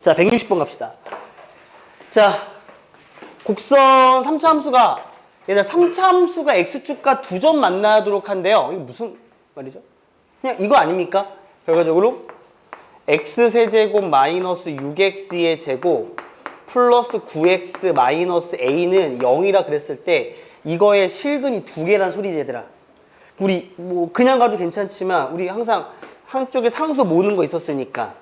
자, 160번 갑시다. 자, 곡선 3차 함수가 얘들아 3차 함수가 x축과 두 점 만나도록 한대요. 이거 무슨 말이죠? 그냥 이거 아닙니까? 결과적으로 x세제곱 마이너스 6x의 제곱 플러스 9x 마이너스 a는 0이라 그랬을 때 이거의 실근이 두 개란 소리지 얘들아. 우리 뭐 그냥 가도 괜찮지만 우리 항상 한쪽에 상수 모으는 거 있었으니까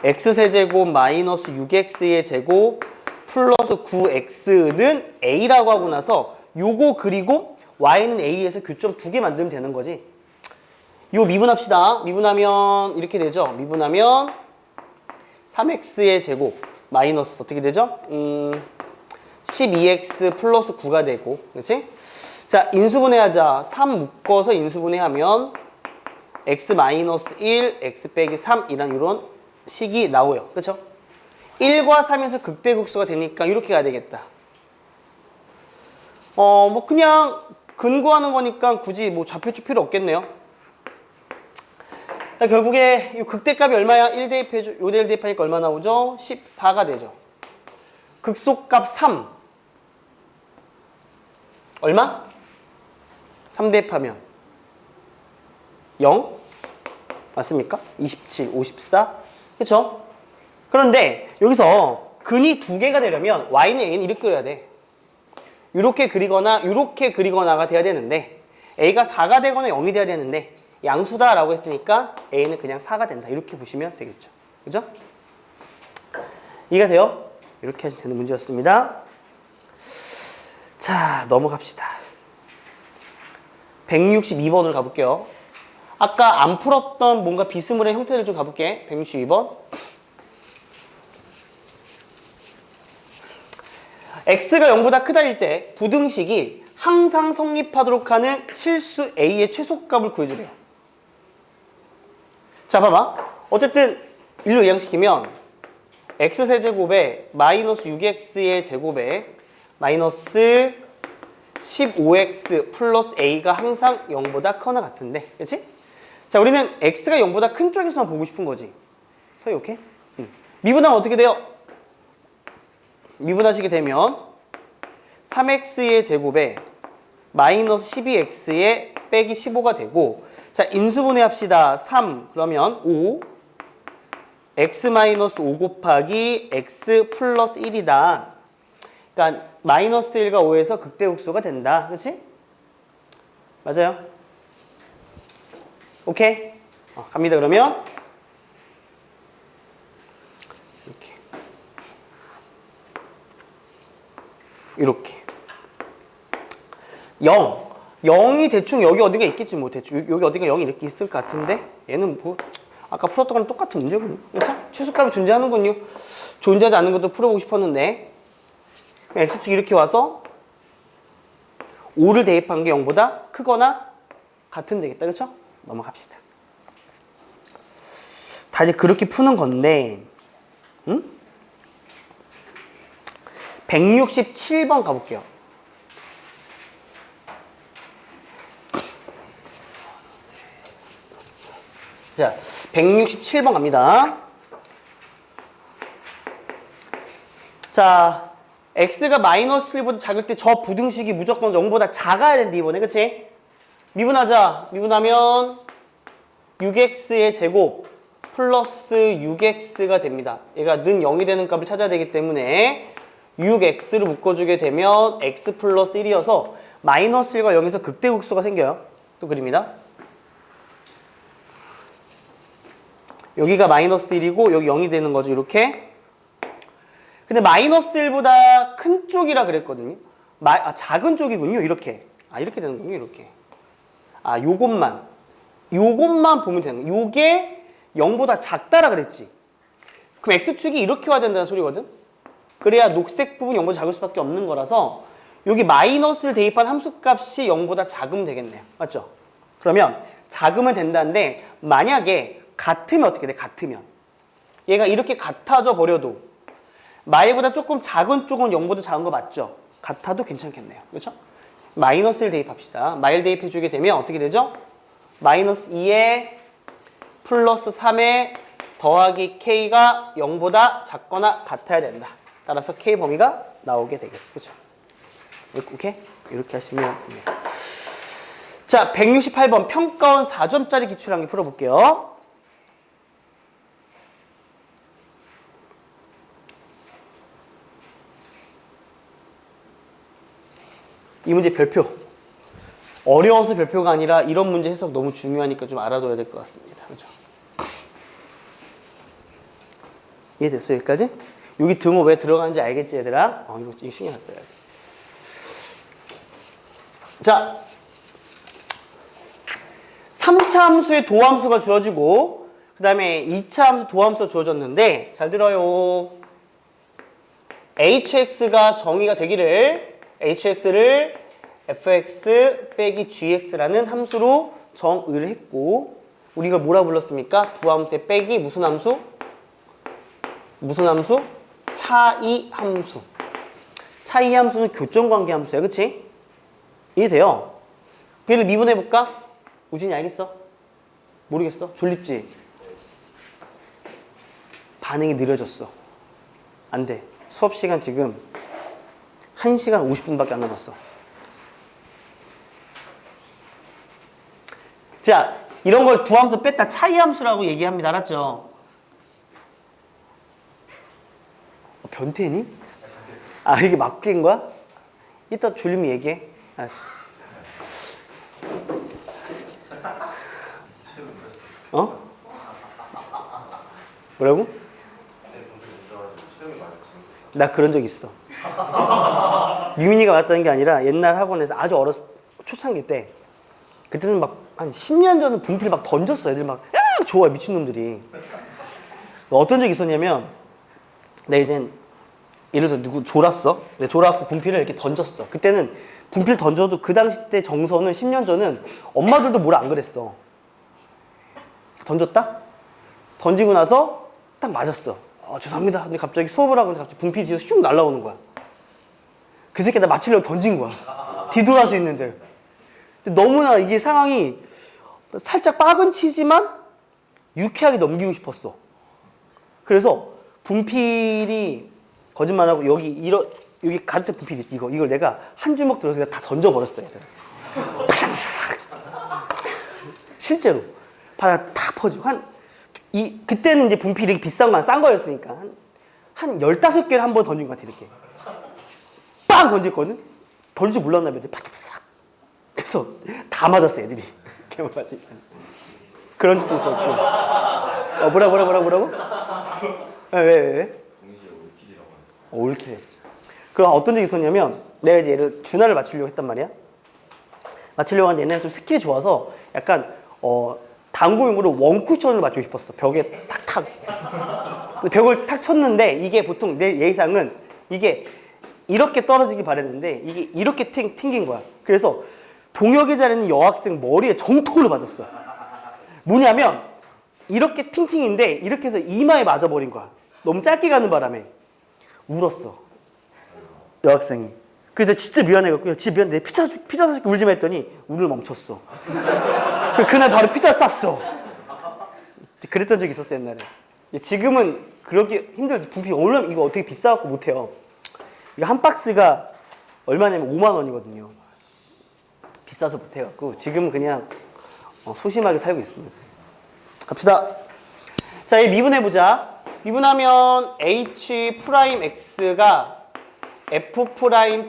x세제곱 마이너스 6x의 제곱 플러스 9x는 a라고 하고 나서 요거 그리고 y는 a에서 교점 두 개 만들면 되는 거지. 요 미분합시다. 미분하면 이렇게 되죠. 미분하면 3x의 제곱 마이너스 어떻게 되죠? 12x 플러스 9가 되고, 그렇지? 자, 인수분해하자. 3 묶어서 인수분해하면 x 마이너스 1, x 빼기 3이란 이런 식이 나오요. 그쵸? 1과 3에서 극대극소가 되니까 이렇게 가야 되겠다. 뭐 그냥 근구하는 거니까 굳이 뭐 좌표줄 필요 없겠네요. 자, 결국에 이 극대값이 얼마야? 1 대입해줘. 요 대 1 대입하니까 얼마 나오죠? 14가 되죠. 극소값 3. 얼마? 3 대입하면 0? 맞습니까? 27, 54? 그쵸? 그런데 여기서 근이 두 개가 되려면 y는 a는 이렇게 그려야 돼. 이렇게 그리거나 이렇게 그리거나가 돼야 되는데 a가 4가 되거나 0이 돼야 되는데 양수다라고 했으니까 a는 그냥 4가 된다. 이렇게 보시면 되겠죠. 그죠? 이해가 돼요? 이렇게 하시면 되는 문제였습니다. 자, 넘어갑시다. 162번을 가볼게요. 아까 안 풀었던 뭔가 비스무리한 형태를 좀 가볼게. 162번. x가 0보다 크다일 때 부등식이 항상 성립하도록 하는 실수 a의 최소값을 구해주래요. 자, 봐봐. 어쨌든 일로 이항시키면 x세제곱에 마이너스 6x의 제곱에 마이너스 15x 플러스 a가 항상 0보다 크거나 같은데, 그렇지? 자, 우리는 x가 0보다 큰 쪽에서만 보고 싶은 거지. 서희 오케이? 미분하면 어떻게 돼요? 미분하시게 되면 3x의 제곱에 마이너스 12x의 빼기 15가 되고, 자, 인수분해 합시다. 3 그러면 5 x 마이너스 5 곱하기 x 플러스 1이다. 그러니까 마이너스 1과 5에서 극대극소가 된다. 그렇지? 맞아요? 오케이? 갑니다. 그러면 이렇게 0 0이 대충 여기 어디가 있겠지 뭐. 대충 여기 어디가 0이 이렇게 있을 것 같은데 얘는 뭐 아까 풀었던 거랑 똑같은 문제군요. 그렇죠? 최소값이 존재하는군요. 존재하지 않는 것도 풀어보고 싶었는데 x축이 이렇게 와서 5를 대입한 게 0보다 크거나 같으면 되겠다. 그렇죠? 넘어갑시다. 다 이제 그렇게 푸는 건데 167번 가볼게요. 자, 167번 갑니다. 자, x가 마이너스 1보다 작을 때 저 부등식이 무조건 0보다 작아야 된다, 이번에. 그치? 미분하자. 미분하면 6x의 제곱 플러스 6x가 됩니다. 얘가 는 0이 되는 값을 찾아야 되기 때문에 6x를 묶어주게 되면 x 플러스 1이어서 마이너스 1과 0에서 극대극소가 생겨요. 또 그립니다. 여기가 마이너스 1이고 여기 0이 되는 거죠. 이렇게. 근데 마이너스 1보다 큰 쪽이라 그랬거든요. 작은 쪽이군요. 이렇게. 이렇게 되는군요. 이렇게. 요것만 보면 되는 거예요. 요게 0보다 작다라 그랬지. 그럼 x축이 이렇게 와야 된다는 소리거든. 그래야 녹색 부분이 0보다 작을 수밖에 없는 거라서 여기 마이너스를 대입한 함수값이 0보다 작으면 되겠네요. 맞죠? 그러면 작으면 된다는데 만약에 같으면 어떻게 돼? 같으면 얘가 이렇게 같아져 버려도 마이보다 조금 작은 쪽은 0보다 작은 거 맞죠? 같아도 괜찮겠네요. 그렇죠? 마이너스를 대입합시다. 마일 대입해주게 되면 어떻게 되죠? 마이너스 2에 플러스 3에 더하기 K가 0보다 작거나 같아야 된다. 따라서 K 범위가 나오게 되겠죠. 그렇죠? 오케이? 이렇게 하시면 됩니다. 자, 168번 평가원 4점짜리 기출항기 풀어볼게요. 이 문제 별표. 어려워서 별표가 아니라 이런 문제 해석 너무 중요하니까 좀 알아둬야 될 것 같습니다. 그렇죠? 이해됐어요? 여기까지? 여기 등호 왜 들어가는지 알겠지, 얘들아? 이거 신경 안 써야지. 자, 3차 함수의 도함수가 주어지고 그 다음에 2차 함수 도함수가 주어졌는데 잘 들어요. hx가 정의가 되기를 hx를 fx 빼기 gx라는 함수로 정의를 했고 우리 이걸 뭐라 불렀습니까? 두 함수의 빼기 무슨 함수? 무슨 함수? 차이 함수. 차이 함수는 교점관계 함수야. 그치? 이해돼요? 얘를 미분해볼까? 우진이 알겠어? 모르겠어? 졸립지? 반응이 느려졌어. 안 돼. 수업 시간 지금 1시간 50분밖에 안 남았어. 자, 이런 걸 두 함수 뺐다 차이 함수라고 얘기합니다. 알았죠? 변태니? 아, 이게 막힌 거야? 이따 졸리면 얘기해. 알았어. 어? 뭐라고? 나 그런 적 있어. 유민이가 왔다는 게 아니라 옛날 학원에서 아주 어렸을 초창기 때 그때는 막 한 10년 전에 분필 막 던졌어. 애들 막 좋아 미친놈들이. 어떤 적이 있었냐면 내가 이제 예를 들어 누구 졸았어. 내가 졸아갖고 분필을 이렇게 던졌어. 그때는 분필 던져도 그 당시 때 정서는 10년 전은 엄마들도 뭐라 안 그랬어. 던졌다? 던지고 나서 딱 맞았어. 죄송합니다. 근데 갑자기 수업을 하고 갑자기 분필이 뒤에서 슉 날라오는 거야. 그 새끼 나 맞추려고 던진 거야. 뒤돌아서 있는데. 근데 너무나 이게 상황이 살짝 빠근치지만 유쾌하게 넘기고 싶었어. 그래서 분필이 거짓말하고 여기 가득 분필이 있지. 이걸 내가 한 주먹 들어서 다 던져버렸어. 얘들. 실제로. 바다 탁 퍼지고 그때는 이제 분필이 이렇게 비싼 거 싼 거였으니까 한 15개를 한 번 던진 것 같아. 이렇게 빵 던졌거든. 던질 줄 몰랐나 봐. 팍팍팍. 그래서 다 맞았어 애들이. 개맞지. 그런 적도 있었고. 뭐라고? 왜? 동시에 올킬이라고 했어. 올킬 했죠. 그럼 어떤 적이 있었냐면 내가 이제 얘를 준하를 맞추려고 했단 말이야. 맞추려고 하는데 옛날에 좀 스킬이 좋아서 약간 당구용으로 원쿠션을 맞추고 싶었어. 벽에 탁탁. 벽을 탁 쳤는데 이게 보통 내 예상은 이게 이렇게 떨어지기 바랬는데 이게 이렇게 튕긴 거야. 그래서 동혁의 자리는 여학생 머리에 정통으로 맞았어. 뭐냐면 이렇게 핑핑인데 이렇게 해서 이마에 맞아버린 거야. 너무 짧게 가는 바람에 울었어. 여학생이. 그래서 진짜 미안해갖고 진짜 미안해. 내 피자 사줄게 울지 마 했더니 울을 멈췄어. 그날 바로 피자 쌌어. 그랬던 적이 있었어 옛날에. 지금은 그러기 힘들어. 분필 오늘 이거 어떻게 비싸갖고 못해요. 이거 한 박스가 얼마냐면 5만 원이거든요. 비싸서 못해갖고 지금은 그냥 소심하게 살고 있습니다. 갑시다. 자, 이 미분해보자. 미분하면 H'X가 F'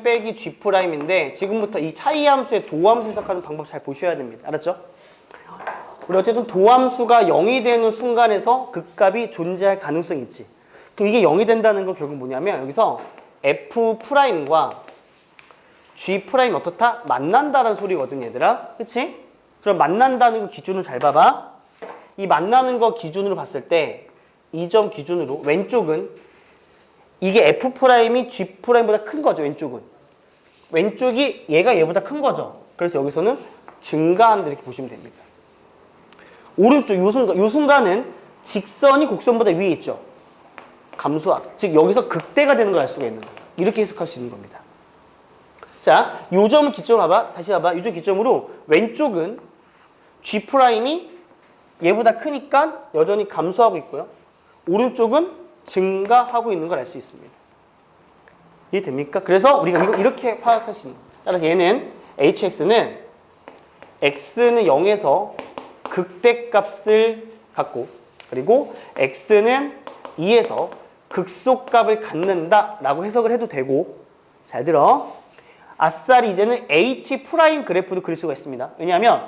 빼기 G'인데 지금부터 이 차이 함수의 도함수 해석하는 방법 잘 보셔야 됩니다. 알았죠? 우리 어쨌든 도함수가 0이 되는 순간에서 극값이 존재할 가능성이 있지. 그럼 이게 0이 된다는 건 결국 뭐냐면 여기서 F'과 G' 어떻다? 만난다는 소리거든 얘들아. 그치? 그럼 만난다는 거 기준으로 잘 봐봐. 이 만나는 거 기준으로 봤을 때 이 점 기준으로 왼쪽은 이게 F'이 G'보다 큰 거죠. 왼쪽이 얘가 얘보다 큰 거죠. 그래서 여기서는 증가한다 이렇게 보시면 됩니다. 오른쪽 요 순간은 직선이 곡선보다 위에 있죠. 감소하다. 즉 여기서 극대가 되는 걸 알 수가 있는 거예요. 이렇게 해석할 수 있는 겁니다. 자, 요 점을 기점으로 봐봐. 다시 봐봐. 요 점 기점으로 왼쪽은 G'이 얘보다 크니까 여전히 감소하고 있고요. 오른쪽은 증가하고 있는 걸 알 수 있습니다. 이해됩니까? 그래서 우리가 이거 이렇게 파악할 수 있는 거예요. 따라서 얘는 hx는 x는 0에서 극대값을 갖고 그리고 x는 2에서 극소값을 갖는다라고 해석을 해도 되고 잘 들어. 아싸리 이제는 h' 그래프도 그릴 수가 있습니다. 왜냐하면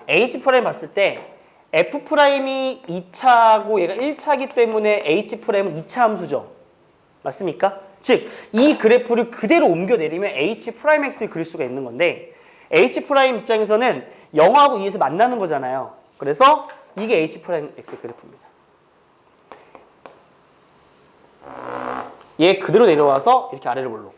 h' 봤을 때 f'이 2차고 얘가 1차기 때문에 h'은 2차 함수죠. 맞습니까? 즉, 이 그래프를 그대로 옮겨 내리면 h'x를 그릴 수가 있는 건데 h' 입장에서는 0하고 2에서 만나는 거잖아요. 그래서 이게 h'x 그래프입니다. 얘 그대로 내려와서 이렇게 아래로 볼록.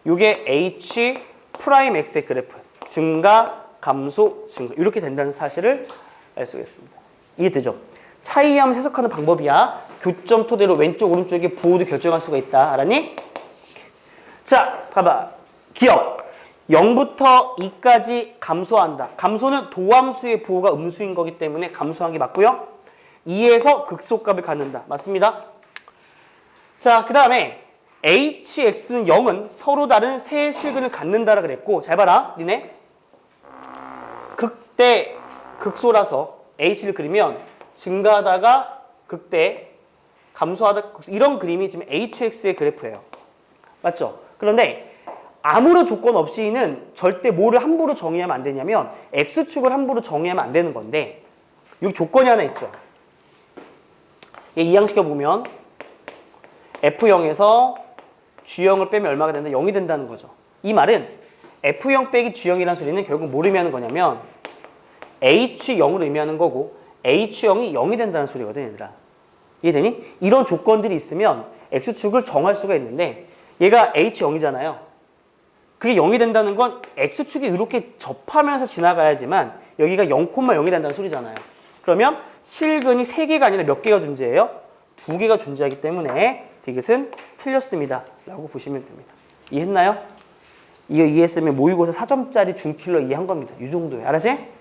이게 h'x의 그래프. 증가, 감소, 증가. 이렇게 된다는 사실을 알 수가 있습니다. 이해되죠? 차이함을 해석하는 방법이야. 교점 토대로 왼쪽, 오른쪽에 부호도 결정할 수가 있다. 알았니? 자, 봐봐. 기억. 0부터 2까지 감소한다. 감소는 도함수의 부호가 음수인 거기 때문에 감소한 게 맞고요. 2에서 극소값을 갖는다. 맞습니다. 자, 그 다음에 hx는 0은 서로 다른 세 실근을 갖는다라 그랬고 잘 봐라. 니네. 극대, 극소라서 h를 그리면 증가하다가 극대, 감소하다 이런 그림이 지금 hx의 그래프예요. 맞죠? 그런데 아무런 조건 없이는 절대 뭐를 함부로 정의하면 안 되냐면 x축을 함부로 정의하면 안 되는 건데 여기 조건이 하나 있죠. 얘 이항시켜보면 f0에서 g0을 빼면 얼마가 된다? 0이 된다는 거죠. 이 말은 f0 빼기 g0이라는 소리는 결국 뭘 의미하는 거냐면 h0을 의미하는 거고 h0이 0이 된다는 소리거든 얘들아. 이해되니? 이런 조건들이 있으면 x축을 정할 수가 있는데 얘가 h0이잖아요. 그게 0이 된다는 건 x축이 이렇게 접하면서 지나가야지만 여기가 0,0이 된다는 소리잖아요. 그러면 실근이 3개가 아니라 몇 개가 존재해요? 2개가 존재하기 때문에 디귿은 틀렸습니다. 라고 보시면 됩니다. 이해했나요? 이거 이해했으면 모의고사 4점짜리 중킬러 이해한 겁니다. 이 정도예요. 알았지?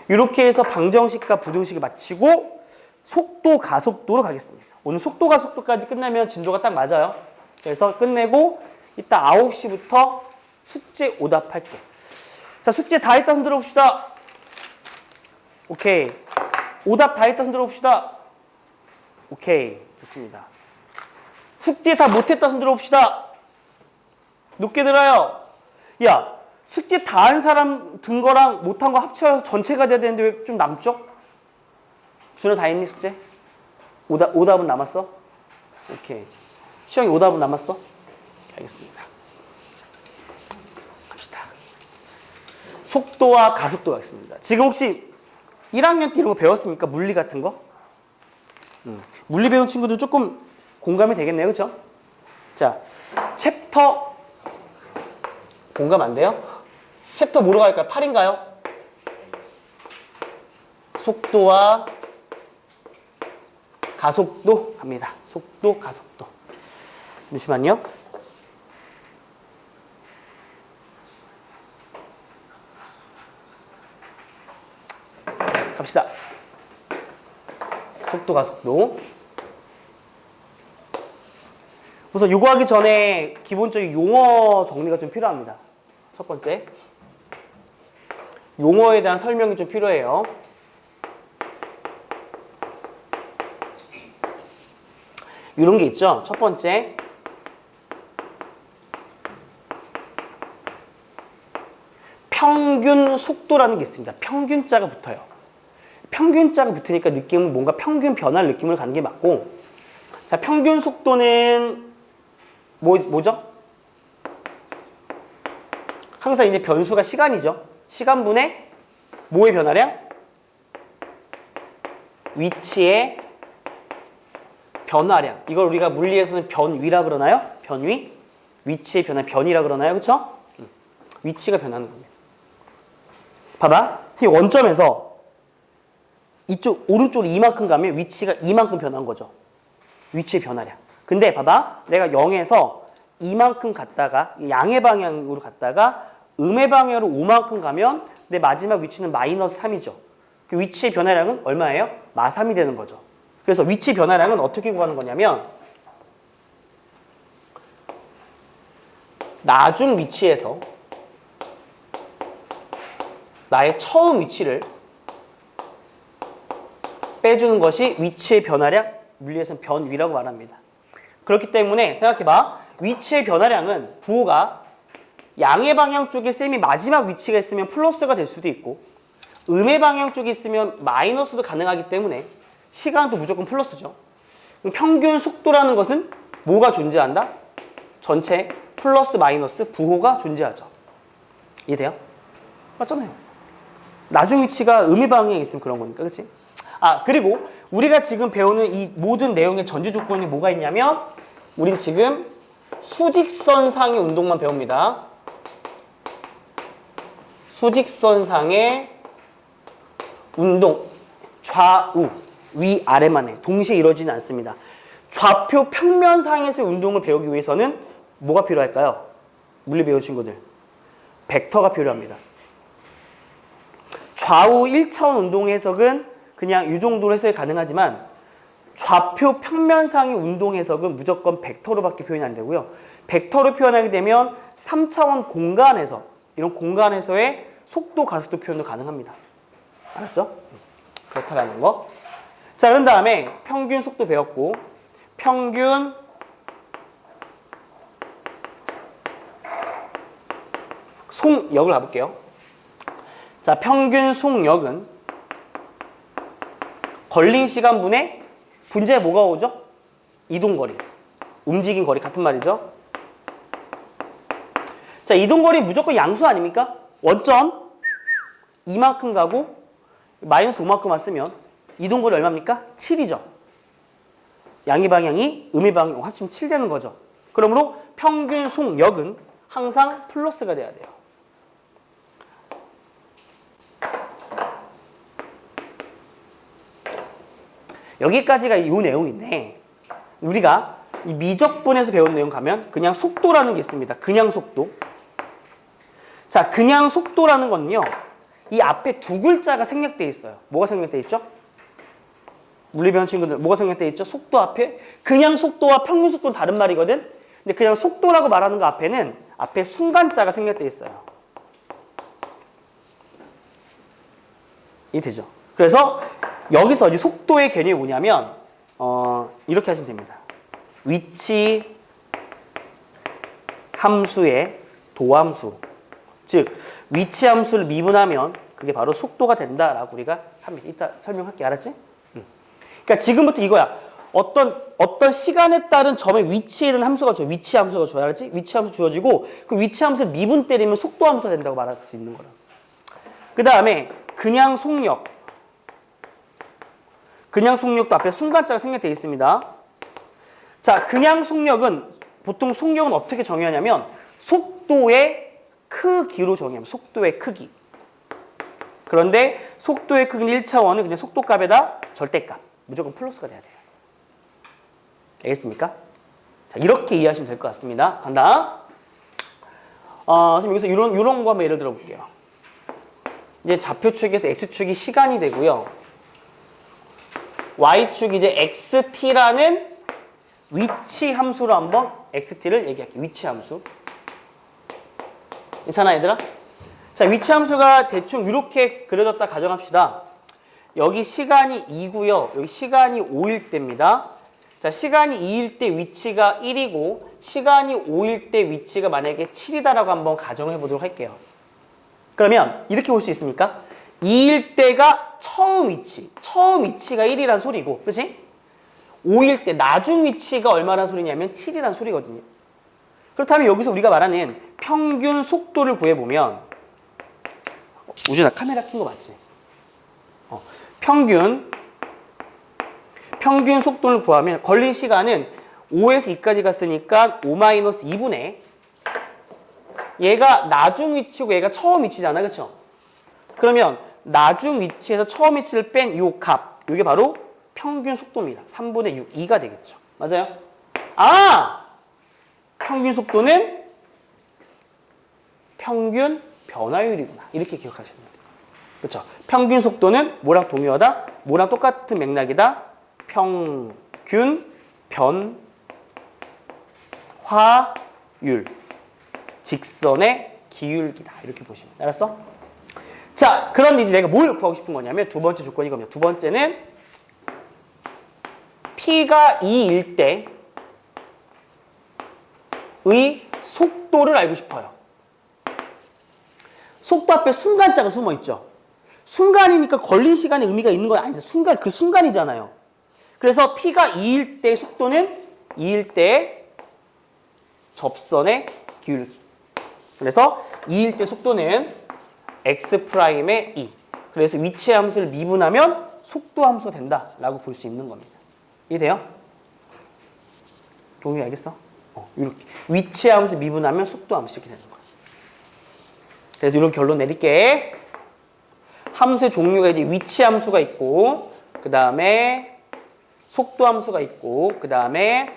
이렇게 해서 방정식과 부등식을 마치고 속도, 가속도로 가겠습니다. 오늘 속도, 가속도까지 끝나면 진도가 딱 맞아요. 그래서 끝내고 이따 9시부터 숙제 오답할게. 자, 숙제 다 했다 흔들어 봅시다. 오케이. 오답 다 했다 흔들어 봅시다. 오케이. 좋습니다. 숙제 다 못했다 흔들어 봅시다. 높게 들어요. 야, 숙제 다 한 사람 든 거랑 못한 거 합쳐서 전체가 돼야 되는데 왜 좀 남죠? 준호 다 했니 숙제? 오답은 남았어? 오케이. 시영이 오답은 남았어? 알겠습니다. 갑시다. 속도와 가속도가 있습니다. 지금 혹시 1학년 때 이런 거 배웠습니까? 물리 같은 거? 물리 배운 친구들 조금 공감이 되겠네요. 그렇죠? 자, 챕터 공감 안 돼요? 챕터 뭐로 갈까요? 8인가요? 속도와 가속도 갑니다. 속도, 가속도. 잠시만요. 갑시다. 속도, 가속도. 우선 요거 하기 전에 기본적인 용어 정리가 좀 필요합니다. 첫 번째. 용어에 대한 설명이 좀 필요해요. 이런 게 있죠. 첫 번째. 평균 속도라는 게 있습니다. 평균자가 붙어요. 평균자가 붙으니까 느낌은 뭔가 평균 변화를 느낌을 가는 게 맞고, 자, 평균 속도는 뭐죠? 항상 이제 변수가 시간이죠. 시간분의 뭐의 변화량? 위치의 변화량. 이걸 우리가 물리에서는 변위라 그러나요? 변위? 위치의 변화, 변이라 그러나요? 그쵸? 위치가 변하는 겁니다. 봐봐. 이 원점에서 이쪽 오른쪽으로 이만큼 가면 위치가 이만큼 변한 거죠. 위치의 변화량. 근데 봐봐. 내가 0에서 이만큼 갔다가 양의 방향으로 갔다가 음의 방향으로 5만큼 가면 내 마지막 위치는 마이너스 3이죠. 그 위치의 변화량은 얼마예요? 마3이 되는 거죠. 그래서 위치 변화량은 어떻게 구하는 거냐면 나중 위치에서 나의 처음 위치를 빼주는 것이 위치의 변화량, 물리에서는 변위라고 말합니다. 그렇기 때문에 생각해봐. 위치의 변화량은 부호가 양의 방향 쪽에 쌤이 마지막 위치가 있으면 플러스가 될 수도 있고 음의 방향 쪽에 있으면 마이너스도 가능하기 때문에 시간도 무조건 플러스죠. 평균 속도라는 것은 뭐가 존재한다? 전체 플러스 마이너스 부호가 존재하죠. 이해돼요? 맞잖아요. 나중 위치가 음의 방향에 있으면 그런 거니까, 그치? 아, 그리고 우리가 지금 배우는 이 모든 내용의 전제 조건이 뭐가 있냐면 우린 지금 수직선상의 운동만 배웁니다. 수직선상의 운동, 좌우, 위아래만 해. 동시에 이루어지진 않습니다. 좌표 평면상에서의 운동을 배우기 위해서는 뭐가 필요할까요? 물리 배운 친구들. 벡터가 필요합니다. 좌우 1차원 운동 해석은 그냥 이 정도로 해석이 가능하지만 좌표 평면상의 운동 해석은 무조건 벡터로밖에 표현이 안 되고요. 벡터로 표현하게 되면 3차원 공간에서 이런 공간에서의 속도, 가속도 표현도 가능합니다. 알았죠? 그렇다라는 거. 자, 그런 다음에 평균 속도 배웠고 평균 속력을 가볼게요. 자, 평균 속력은 걸린 시간분의 분자에 뭐가 오죠? 이동거리. 움직인 거리 같은 말이죠. 자, 이동거리 무조건 양수 아닙니까? 원점 이만큼 가고 마이너스 5만큼 왔으면 이동거리 얼마입니까? 7이죠. 양의 방향이 음의 방향 합치면 7 되는 거죠. 그러므로 평균 속력은 항상 플러스가 돼야 돼요. 여기까지가 이 내용인데 우리가 이 미적분에서 배운 내용 가면 그냥 속도라는 게 있습니다. 그냥 속도. 자, 그냥 속도라는 건요. 이 앞에 두 글자가 생략되어 있어요. 뭐가 생략되어 있죠? 물리 배운 친구들 뭐가 생략되어 있죠? 속도 앞에. 그냥 속도와 평균 속도는 다른 말이거든. 근데 그냥 속도라고 말하는 거 앞에는 앞에 순간자가 생략되어 있어요. 이해되죠? 그래서 여기서 이 속도의 개념이 뭐냐면 이렇게 하시면 됩니다. 위치 함수의 도함수, 즉 위치 함수를 미분하면 그게 바로 속도가 된다라고 우리가 합니다. 이따 설명할게. 알았지? 그러니까 지금부터 이거야. 어떤 시간에 따른 점의 위치에 대한 함수가 줘. 위치 함수가 줘야 알았지? 위치 함수 주어지고 그 위치 함수를 미분 때리면 속도 함수가 된다고 말할 수 있는 거라. 그 다음에 그냥 속력. 그냥 속력도 앞에 순간자가 생략되어 있습니다. 자, 그냥 속력은 보통 속력은 어떻게 정의하냐면 속도의 크기로 정의합니다. 속도의 크기. 그런데 속도의 크기는 1차원은 그냥 속도값에다 절대값. 무조건 플러스가 돼야 돼요. 알겠습니까? 자, 이렇게 이해하시면 될 것 같습니다. 간다. 선생님 여기서 이런 거 한번 예를 들어 볼게요. 이제 좌표축에서 x축이 시간이 되고요. y축이 이제 xt라는 위치 함수로 한번 xt를 얘기할게요. 위치 함수. 괜찮아, 얘들아? 자, 위치 함수가 대충 이렇게 그려졌다 가정합시다. 여기 시간이 2고요. 여기 시간이 5일 때입니다. 자, 시간이 2일 때 위치가 1이고 시간이 5일 때 위치가 만약에 7이다라고 한번 가정해 보도록 할게요. 그러면 이렇게 볼 수 있습니까? 2일 때가 처음 위치가 1이란 소리고, 그치? 5일 때 나중 위치가 얼마란 소리냐면 7이란 소리거든요. 그렇다면 여기서 우리가 말하는 평균 속도를 구해보면, 우준아 카메라 킨 거 맞지? 평균 속도를 구하면 걸린 시간은 5에서 2까지 갔으니까 5-2분의 얘가 나중 위치고 얘가 처음 위치잖아, 그쵸? 그러면 나중 위치에서 처음 위치를 뺀 요 값, 요게 바로 평균 속도입니다. 3분의 6, 2가 되겠죠. 맞아요? 평균 속도는 평균 변화율이구나. 이렇게 기억하시면 돼요. 그렇죠? 평균 속도는 뭐랑 동일하다? 뭐랑 똑같은 맥락이다? 평균 변화율 직선의 기울기다. 이렇게 보시면 돼. 알았어? 자, 그런데 이제 내가 뭘 구하고 싶은 거냐면 두 번째 조건이 이겁니다. 두 번째는 P가 2일 때의 속도를 알고 싶어요. 속도 앞에 순간자가 숨어 있죠. 순간이니까 걸린 시간에 의미가 있는 건 아니죠. 순간, 그 순간이잖아요. 그래서 P가 2일 때의 속도는 2일 때의 접선의 기울기. 그래서 2일 때 속도는 X'의 2. 그래서 위치 함수를 미분하면 속도 함수가 된다라고 볼 수 있는 겁니다. 이해돼요? 동의 알겠어? 이렇게. 위치 함수 미분하면 속도 함수 이렇게 되는 거야. 그래서 이런 결론 내릴게. 함수의 종류가 이제 위치 함수가 있고, 그 다음에 속도 함수가 있고, 그 다음에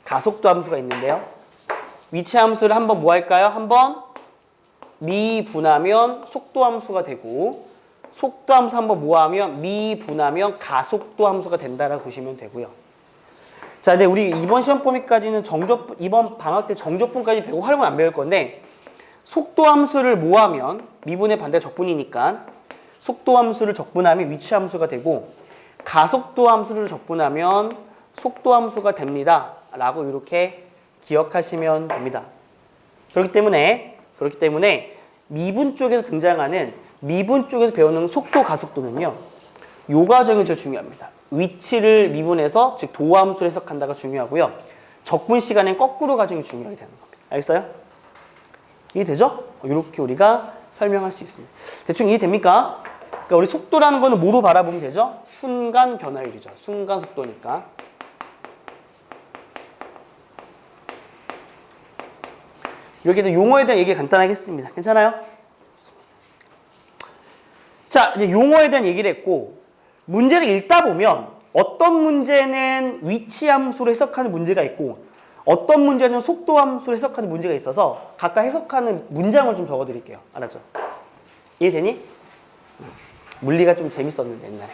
가속도 함수가 있는데요. 위치 함수를 한번 뭐 할까요? 한번 미분하면 속도 함수가 되고, 속도 함수 한번 뭐 하면 미분하면 가속도 함수가 된다라고 보시면 되고요. 자, 이제 우리 이번 시험 범위까지는 이번 방학 때 정적분까지 배우고 활용을 안 배울 건데, 속도 함수를 모하면 미분의 반대 적분이니까 속도 함수를 적분하면 위치 함수가 되고, 가속도 함수를 적분하면 속도 함수가 됩니다. 라고 이렇게 기억하시면 됩니다. 그렇기 때문에 미분 쪽에서 등장하는 미분 쪽에서 배우는 속도, 가속도는요. 요 과정이 제일 중요합니다. 위치를 미분해서 즉 도함수를 해석한다가 중요하고요. 적분 시간엔 거꾸로 과정이 중요하게 되는 겁니다. 알겠어요? 이해되죠? 이렇게 우리가 설명할 수 있습니다. 대충 이해됩니까? 그러니까 우리 속도라는 거는 뭐로 바라보면 되죠? 순간 변화율이죠. 순간 속도니까. 이렇게 용어에 대한 얘기 간단하게 했습니다. 괜찮아요? 자, 이제 용어에 대한 얘기를 했고, 문제를 읽다 보면 어떤 문제는 위치 함수로 해석하는 문제가 있고, 어떤 문제는 속도 함수로 해석하는 문제가 있어서 각각 해석하는 문장을 좀 적어 드릴게요. 알았죠? 이해되니? 물리가 좀 재밌었는데, 옛날에.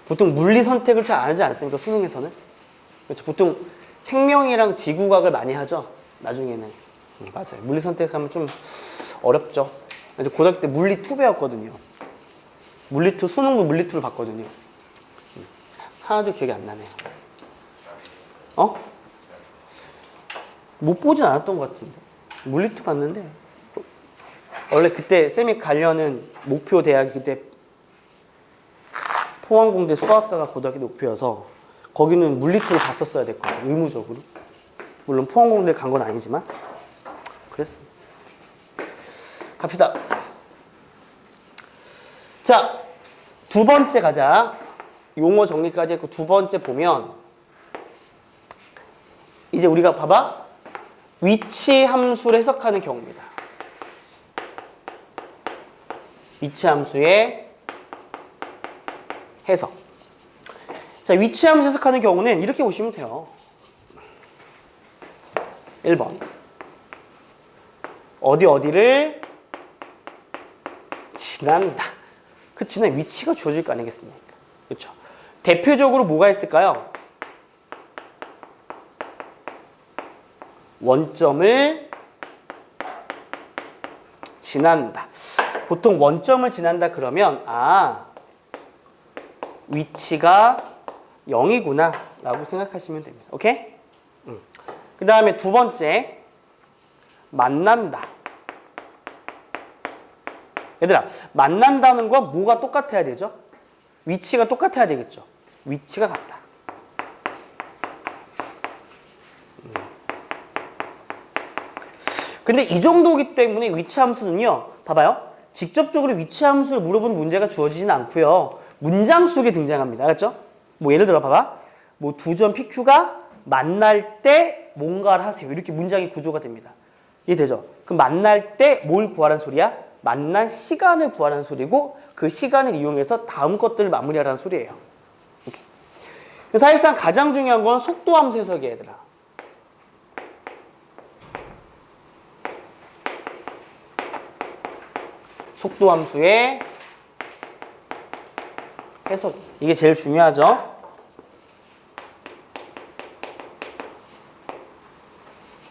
보통 물리 선택을 잘 안 하지 않습니까? 수능에서는. 그렇죠. 보통 생명이랑 지구과학을 많이 하죠. 나중에는. 맞아요. 물리 선택하면 좀 어렵죠. 고등학교 때 물리 2 배웠거든요. 물리 2, 수능도 물리 2를 봤거든요. 하나도 기억이 안 나네요. 못 보진 않았던 것 같은데. 물리 2 봤는데. 원래 그때 쌤이 가려는 목표 대학이 그때 포항공대 수학과가 고등학교 목표여서 거기는 물리 2를 봤었어야 됐거든요. 의무적으로. 물론 포항공대 간 건 아니지만 그랬어. 갑시다. 자, 두 번째 가자. 용어 정리까지 했고 두 번째 보면 이제 우리가 봐봐. 위치 함수를 해석하는 경우입니다. 위치 함수의 해석. 자, 위치 함수 해석하는 경우는 이렇게 보시면 돼요. 1번. 어디를 지난다. 그 지난 위치가 주어질 거 아니겠습니까? 그렇죠. 대표적으로 뭐가 있을까요? 원점을 지난다. 보통 원점을 지난다 그러면 위치가 0이구나 라고 생각하시면 됩니다. 오케이? 그 다음에 두 번째 만난다. 얘들아, 만난다는 건 뭐가 똑같아야 되죠? 위치가 똑같아야 되겠죠? 위치가 같다. 근데 이 정도이기 때문에 위치 함수는요, 봐봐요. 직접적으로 위치 함수를 물어보는 문제가 주어지진 않고요. 문장 속에 등장합니다. 알았죠? 뭐 예를 들어 봐봐. 뭐 두 점 PQ가 만날 때 뭔가를 하세요. 이렇게 문장의 구조가 됩니다. 이해되죠? 그럼 만날 때 뭘 구하라는 소리야? 만난 시간을 구하라는 소리고 그 시간을 이용해서 다음 것들을 마무리하라는 소리예요. 오케이. 사실상 가장 중요한 건 속도 함수 해석이야, 얘들아. 속도 함수의 해석. 이게 제일 중요하죠.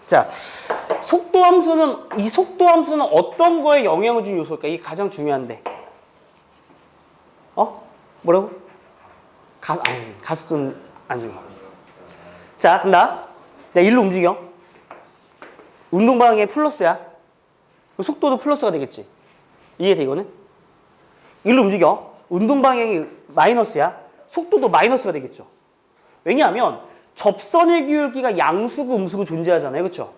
자, 이 속도 함수는 어떤 거에 영향을 준 요소일까? 이게 가장 중요한데. 뭐라고? 가속도는 안 중요해. 자, 간다. 자, 일로 움직여. 운동 방향이 플러스야. 속도도 플러스가 되겠지. 이해돼, 이거는? 일로 움직여. 운동 방향이 마이너스야. 속도도 마이너스가 되겠죠. 왜냐하면 접선의 기울기가 양수고 음수고 존재하잖아요. 그렇죠?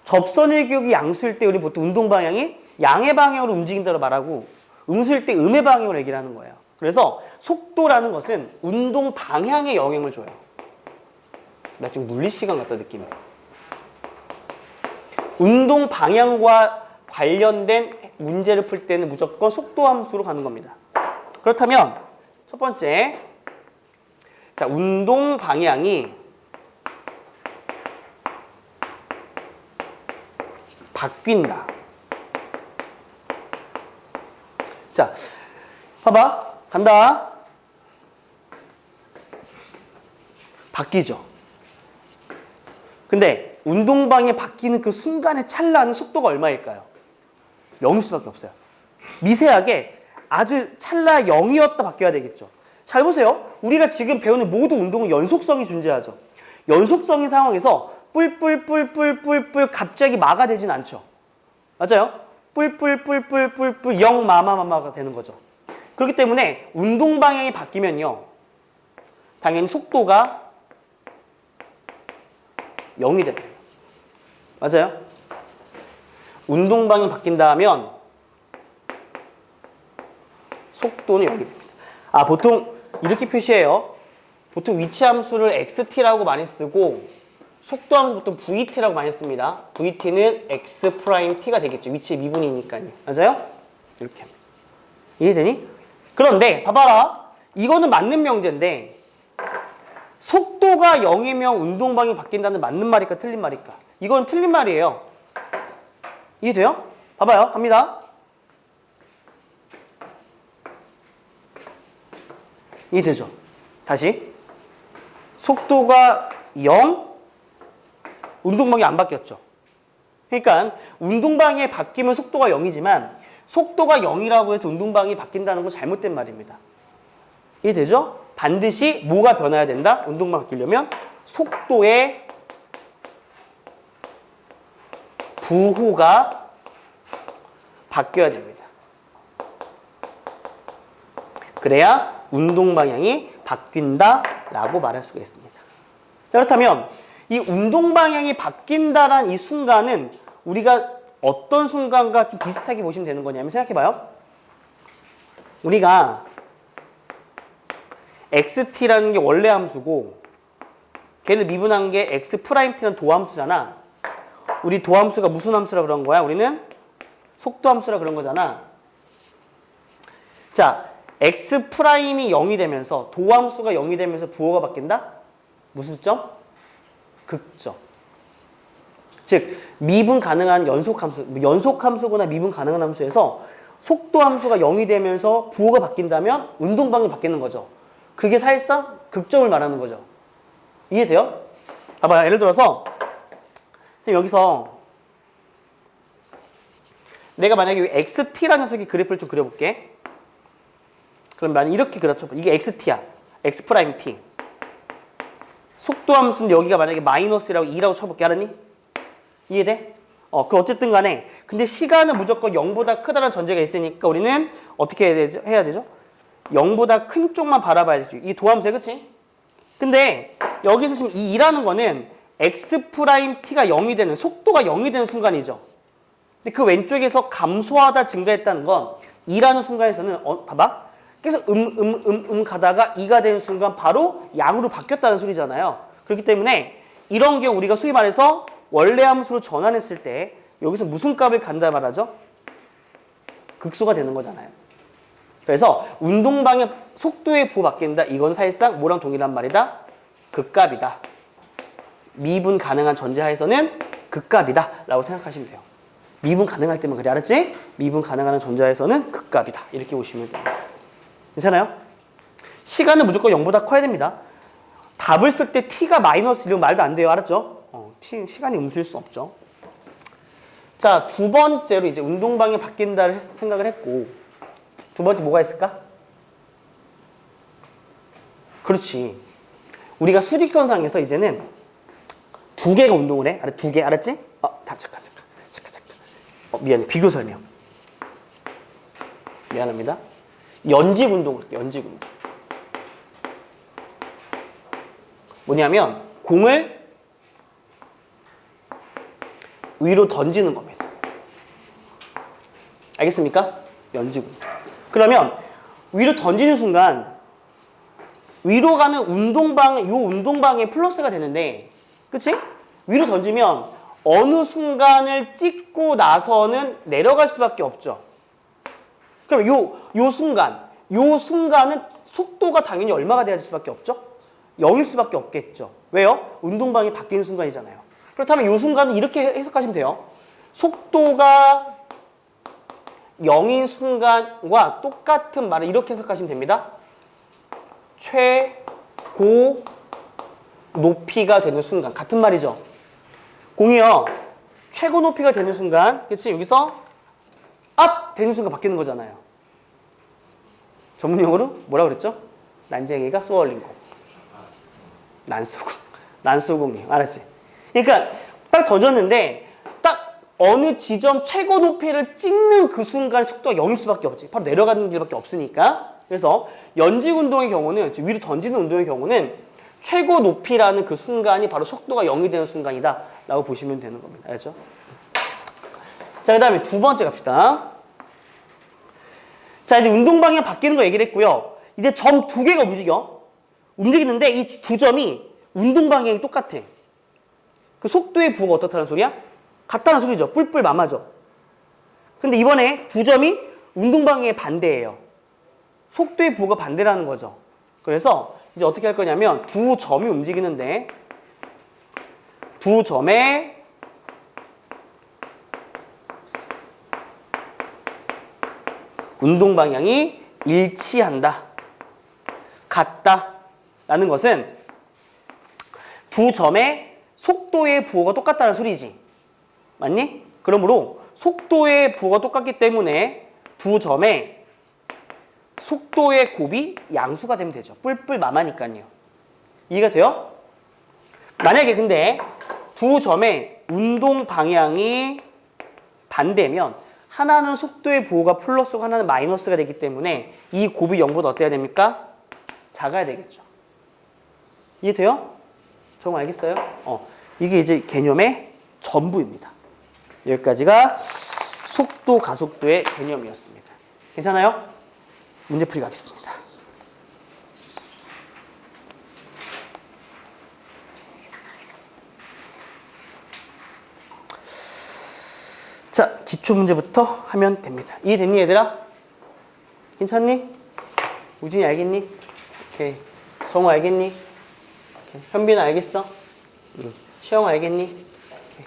접선의 기울기 양수일 때 우리 보통 운동 방향이 양의 방향으로 움직인다고 말하고 음수일 때 음의 방향으로 얘기를 하는 거예요. 그래서 속도라는 것은 운동 방향에 영향을 줘요. 나 지금 물리 시간 같다 느낌이. 운동 방향과 관련된 문제를 풀 때는 무조건 속도 함수로 가는 겁니다. 그렇다면 첫 번째, 자, 운동 방향이 바뀐다. 자, 봐봐. 간다. 바뀌죠. 근데 운동 방향이 바뀌는 그 순간의 찰나는 속도가 얼마일까요? 0일 수밖에 없어요. 미세하게 아주 찰나 0이었다 바뀌어야 되겠죠. 잘 보세요. 우리가 지금 배우는 모든 운동은 연속성이 존재하죠. 연속성인 상황에서 뿔뿔뿔뿔뿔뿔 갑자기 마가 되진 않죠. 맞아요? 뿔뿔뿔뿔뿔뿔 0 마마마마가 되는 거죠. 그렇기 때문에 운동 방향이 바뀌면요, 당연히 속도가 0이 됩니다. 맞아요? 운동 방향이 바뀐다 하면 속도는 0이 됩니다. 보통 이렇게 표시해요. 보통 위치 함수를 xt라고 많이 쓰고 속도 함수 보통 vt라고 많이 씁니다. vt는 x't가 되겠죠. 위치의 미분이니까요. 맞아요? 이렇게. 이해되니? 그런데 봐봐라. 이거는 맞는 명제인데 속도가 0이면 운동 방향이 바뀐다는 맞는 말일까 틀린 말일까? 이건 틀린 말이에요. 이해돼요? 봐봐요. 갑니다. 이해되죠? 다시. 속도가 0, 운동 방향이 안 바뀌었죠. 그러니까 운동 방향이 바뀌면 속도가 0이지만 속도가 0이라고 해서 운동 방향이 바뀐다는 건 잘못된 말입니다. 이해되죠? 반드시 뭐가 변해야 된다? 운동 방향이 바뀌려면 속도의 부호가 바뀌어야 됩니다. 그래야 운동 방향이 바뀐다라고 말할 수가 있습니다. 자, 그렇다면 이 운동 방향이 바뀐다란 이 순간은 우리가 어떤 순간과 좀 비슷하게 보시면 되는 거냐면 생각해봐요. 우리가 xt라는 게 원래 함수고 걔를 미분한 게 x't라는 도함수잖아. 우리 도함수가 무슨 함수라 그런 거야? 우리는 속도 함수라 그런 거잖아. 자, x'이 0이 되면서 도함수가 0이 되면서 부호가 바뀐다? 무슨 점? 극점. 즉 미분 가능한 연속함수거나 미분 가능한 함수에서 속도 함수가 0이 되면서 부호가 바뀐다면 운동 방향이 바뀌는 거죠. 그게 사실상 극점을 말하는 거죠. 이해돼요? 봐봐요. 예를 들어서 지금 여기서 내가 만약에 xt라는 녀석의 그래프를 좀 그려볼게. 그럼 만약 이렇게 그려줘. 이게 xt야. x't. 속도 함수인데 여기가 만약에 마이너스라고 2라고 쳐볼게. 알았니? 이해돼? 그 어쨌든 간에 근데 시간은 무조건 0보다 크다는 전제가 있으니까 우리는 어떻게 해야 되죠? 0보다 큰 쪽만 바라봐야 되죠. 이 도함수야, 그치? 근데 여기서 지금 이 2라는 거는 x't가 0이 되는, 속도가 0이 되는 순간이죠. 근데 그 왼쪽에서 감소하다 증가했다는 건 2라는 순간에서는 봐봐. 계속 가다가 2가 되는 순간 바로 양으로 바뀌었다는 소리잖아요. 그렇기 때문에 이런 경우 우리가 소위 말해서 원래 함수로 전환했을 때 여기서 무슨 값을 간다 말하죠? 극소가 되는 거잖아요. 그래서 운동 방향 속도의 부호 바뀐다. 이건 사실상 뭐랑 동일한 말이다? 극값이다. 미분 가능한 전제하에서는 극값이다 라고 생각하시면 돼요. 미분 가능할 때만 그래. 알았지? 미분 가능한 존재에서는 극값이다. 이렇게 보시면 됩니다. 괜찮아요? 시간은 무조건 0보다 커야 됩니다. 답을 쓸 때 t가 마이너스 1이면 말도 안 돼요. 알았죠? t, 시간이 음수일 수 없죠. 자, 두 번째로 이제 운동방이 바뀐다를 생각을 했고, 두 번째 뭐가 있을까? 그렇지. 우리가 수직선상에서 이제는 두 개가 운동을 해. 두 개, 알았지? 잠깐. 미안해. 비교 설명. 미안합니다. 연직 운동을 할게, 연직 운동. 뭐냐면, 공을 위로 던지는 겁니다. 알겠습니까? 연직 운동. 그러면, 위로 던지는 순간, 위로 가는 운동방, 요 운동방에 플러스가 되는데, 그치? 위로 던지면 어느 순간을 찍고 나서는 내려갈 수밖에 없죠. 그럼 요 순간은 속도가 당연히 얼마가 돼야 될 수밖에 없죠? 0일 수밖에 없겠죠. 왜요? 운동방이 바뀌는 순간이잖아요. 그렇다면 요 순간은 이렇게 해석하시면 돼요. 속도가 0인 순간과 똑같은 말을 이렇게 해석하시면 됩니다. 최고 높이가 되는 순간. 같은 말이죠. 공이요. 최고 높이가 되는 순간, 그치? 여기서 업! 되는 순간 바뀌는 거잖아요. 전문용어로 뭐라 그랬죠? 난쟁이가 쏘아올린 공. 난쏘공. 알았지? 그러니까 딱 던졌는데 딱 어느 지점 최고 높이를 찍는 그 순간에 속도가 0일 수밖에 없지. 바로 내려가는 길밖에 없으니까. 그래서 연직 운동의 경우는, 위로 던지는 운동의 경우는 최고 높이라는 그 순간이 바로 속도가 0이 되는 순간이다 라고 보시면 되는 겁니다. 알죠? 자, 그 다음에 두 번째 갑시다. 자, 이제 운동 방향 바뀌는 거 얘기를 했고요. 이제 점 두 개가 움직이는데 이 두 점이 운동 방향이 똑같아. 그 속도의 부호가 어떻다는 소리야? 같다는 소리죠. 뿔뿔 마마죠. 근데 이번에 두 점이 운동 방향의 반대예요. 속도의 부호가 반대라는 거죠. 그래서 이제 어떻게 할 거냐면 두 점이 움직이는데 두 점의 운동 방향이 일치한다. 같다. 라는 것은 두 점의 속도의 부호가 똑같다는 소리지. 맞니? 그러므로 속도의 부호가 똑같기 때문에 두 점의 속도의 곱이 양수가 되면 되죠. 뿔뿔 마마니까요. 이해가 돼요? 만약에 근데 두 점의 운동 방향이 반대면 하나는 속도의 부호가 플러스고 하나는 마이너스가 되기 때문에 이 곱이 0보다 어때야 됩니까? 작아야 되겠죠. 이해돼요? 정말 알겠어요? 이게 이제 개념의 전부입니다. 여기까지가 속도, 가속도의 개념이었습니다. 괜찮아요? 문제풀이 가겠습니다. 자, 기초문제부터 하면 됩니다. 이해됐니, 얘들아? 괜찮니? 우진이 알겠니? 오케이. 정우 알겠니? 오케이. 현빈아 알겠어? 시영 알겠니? 오케이.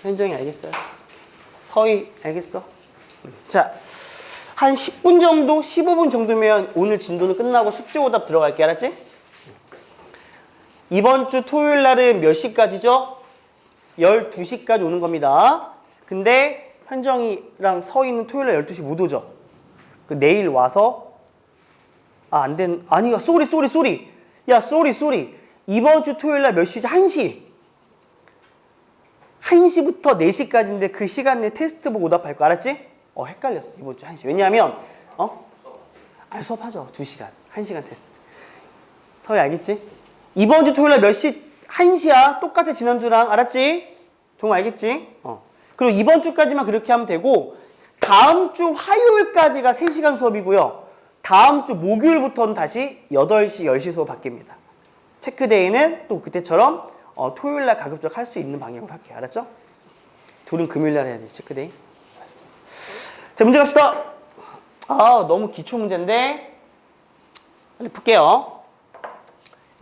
현정이 알겠어요? 서희 알겠어? 자, 한 10분 정도, 15분 정도면 오늘 진도는 끝나고 숙제 오답 들어갈게. 알았지? 이번 주 토요일 날은 몇 시까지죠? 12시까지 오는 겁니다. 근데 현정이랑 서희는 토요일 날 12시 못 오죠? 내일 와서 아니야, 쏘리. 야, 쏘리. 이번 주 토요일 날 몇 시죠? 1시. 1시부터 4시까지인데 그 시간 내에 테스트 보고 오답할 거. 알았지? 헷갈렸어. 이번 주 1시. 왜냐하면 수업하죠. 2시간. 1시간 테스트. 서희 알겠지? 이번 주 토요일 날 몇 시? 1시야. 똑같아, 지난주랑. 알았지? 정말 알겠지? 그리고 이번 주까지만 그렇게 하면 되고 다음 주 화요일까지가 3시간 수업이고요. 다음 주 목요일부터는 다시 8시, 10시 수업 바뀝니다. 체크데이는 또 그때처럼 토요일 날 가급적 할 수 있는 방향으로 할게요. 알았죠? 둘은 금요일 날 해야 돼, 체크데이. 자, 문제 갑시다. 너무 기초 문제인데 빨리 풀게요.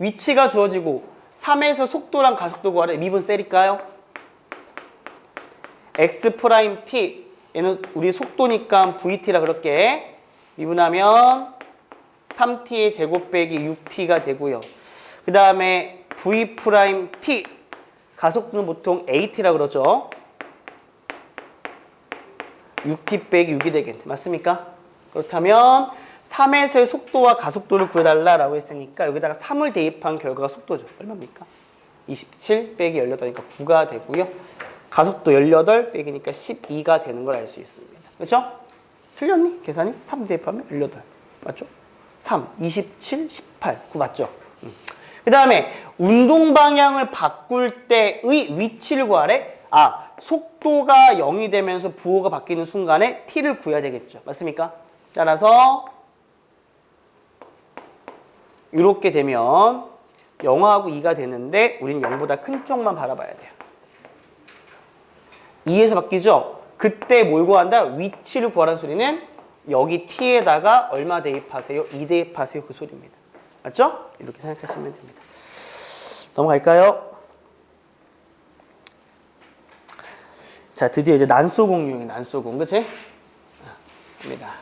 위치가 주어지고 3에서 속도랑 가속도 구하래. 미분 셀일까요? x 프라임 t 얘는 우리 속도니까 vt라 그럴게. 미분하면 3t의 제곱 빼기 6t가 되고요. 그 다음에 v 프라임 t 가속도는 보통 at라 그러죠. 6t 빼기 6이 되겠네. 맞습니까? 그렇다면 3에서의 속도와 가속도를 구해달라고 했으니까 여기다가 3을 대입한 결과가 속도죠. 얼마입니까? 27 빼기 18이니까 9가 되고요. 가속도 18 빼기니까 12가 되는 걸 알 수 있습니다. 그렇죠? 틀렸니? 계산이? 3 대입하면 18. 맞죠? 3, 27, 18. 9 맞죠? 그 다음에 운동 방향을 바꿀 때의 위치를 구하래? 속도가 0이 되면서 부호가 바뀌는 순간에 t를 구해야 되겠죠. 맞습니까? 따라서 이렇게 되면 0하고 2가 되는데 우리는 0보다 큰 쪽만 바라봐야 돼요. 2에서 바뀌죠? 그때 뭘 구한다? 위치를 구하라는 소리는 여기 t에다가 얼마 대입하세요? 2 대입하세요. 그 소리입니다. 맞죠? 이렇게 생각하시면 됩니다. 넘어갈까요? 자, 드디어 이제 난소공룡이 난소공, 그치? 갑니다.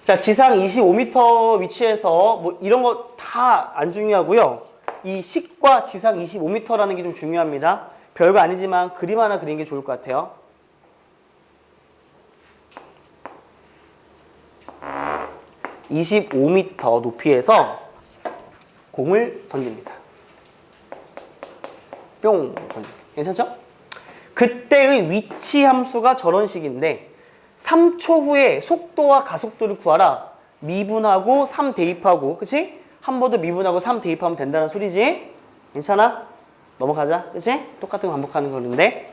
자, 지상 25m 위치에서 뭐 이런 거 다 안 중요하고요. 이 식과 지상 25m라는 게 좀 중요합니다. 별거 아니지만 그림 하나 그리는 게 좋을 것 같아요. (25m) 높이에서 공을 던집니다. 뿅 던집니다. 괜찮죠? 그때의 위치 함수가 저런 식인데 3초 후에 속도와 가속도를 구하라. 미분하고 3 대입하고, 그치? 한 번 더 미분하고 3 대입하면 된다는 소리지? 괜찮아? 넘어가자. 그치? 똑같은 거 반복하는 거는데.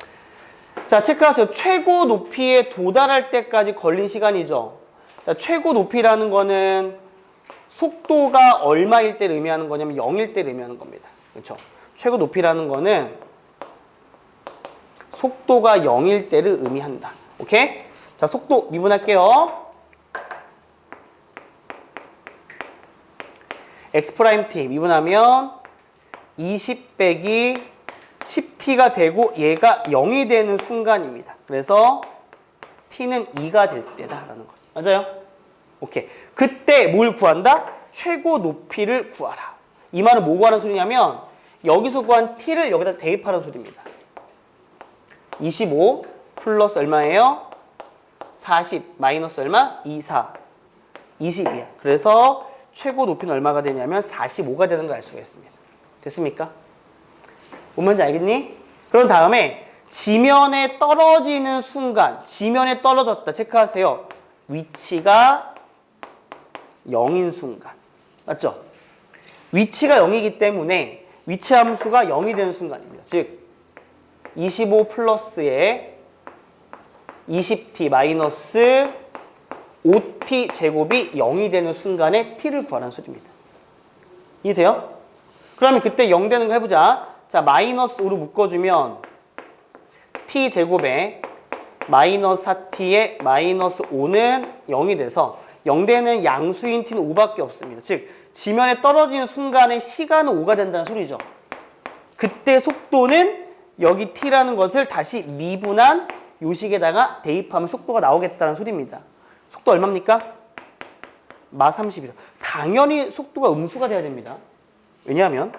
자, 체크하세요. 최고 높이에 도달할 때까지 걸린 시간이죠. 자, 최고 높이라는 거는 속도가 얼마일 때를 의미하는 거냐면 0일 때를 의미하는 겁니다. 그렇죠? 최고 높이라는 거는 속도가 0일 때를 의미한다. 오케이? 자, 속도 미분할게요. x'(t) 미분하면 20 빼기 10t가 되고 얘가 0이 되는 순간입니다. 그래서 t는 2가 될 때다라는 거죠. 맞아요? 오케이. 그때 뭘 구한다? 최고 높이를 구하라. 이 말은 뭐 구하는 소리냐면 여기서 구한 t를 여기다 대입하라는 소리입니다. 25 플러스 얼마예요? 40 마이너스 얼마? 24 20이야. 그래서 최고 높이는 얼마가 되냐면 45가 되는 걸 알 수가 있습니다. 됐습니까? 뭔 말인지 알겠니? 그런 다음에 지면에 떨어지는 순간, 지면에 떨어졌다. 체크하세요. 위치가 0인 순간. 맞죠? 위치가 0이기 때문에 위치 함수가 0이 되는 순간입니다. 즉 25 플러스에 20t 마이너스 5t 제곱이 0이 되는 순간에 t를 구하라는 소리입니다. 이해돼요? 그러면 그때 0 되는 거 해보자. 자, 마이너스 5로 묶어주면 t 제곱에 마이너스 4t에 마이너스 5는 0이 돼서 0 되는 양수인 t는 5밖에 없습니다. 즉 지면에 떨어지는 순간에 시간은 5가 된다는 소리죠. 그때 속도는 여기 t라는 것을 다시 미분한 요식에다가 대입하면 속도가 나오겠다는 소리입니다. 속도 얼마입니까? 마 30이죠. 당연히 속도가 음수가 돼야 됩니다. 왜냐하면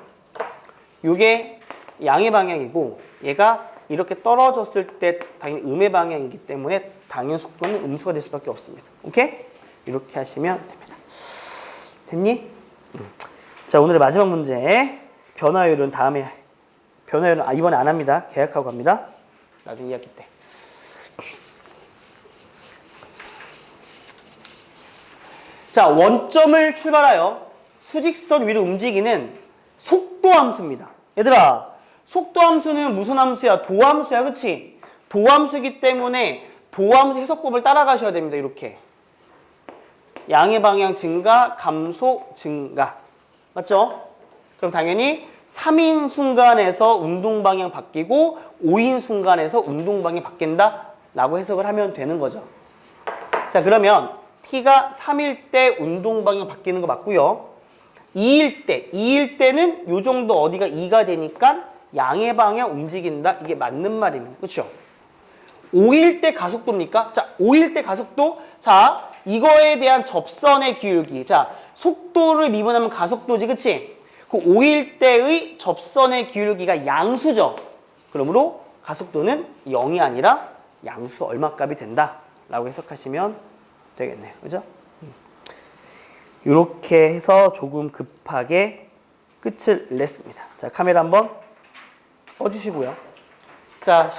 이게 양의 방향이고 얘가 이렇게 떨어졌을 때 당연히 음의 방향이기 때문에 당연 속도는 음수가 될 수밖에 없습니다. 오케이? 이렇게 하시면 됩니다. 됐니? 자, 오늘의 마지막 문제. 변화율은 다음에 변화율은 이번에 안 합니다. 계약하고 갑니다. 나중에 2학기 때. 자, 원점을 출발하여 수직선 위로 움직이는 속도 함수입니다. 얘들아, 속도 함수는 무슨 함수야? 도함수야, 그치? 도함수이기 때문에 도함수 해석법을 따라가셔야 됩니다. 이렇게 양의 방향 증가, 감소, 증가. 맞죠? 그럼 당연히 3인 순간에서 운동 방향 바뀌고 5인 순간에서 운동 방향 바뀐다 라고 해석을 하면 되는 거죠. 자, 그러면 t가 3일 때 운동 방향 바뀌는 거 맞고요. 2일 때는 요 정도 어디가 2가 되니까 양의 방향 움직인다. 이게 맞는 말입니다. 그렇죠? 5일 때 가속도입니까? 자, 5일 때 가속도. 자, 이거에 대한 접선의 기울기. 자, 속도를 미분하면 가속도지, 그치? 그 5일 때의 접선의 기울기가 양수죠. 그러므로 가속도는 0이 아니라 양수 얼마 값이 된다. 라고 해석하시면 되겠네요. 그죠? 이렇게 해서 조금 급하게 끝을 냈습니다. 자, 카메라 한번 꺼주시고요. 자,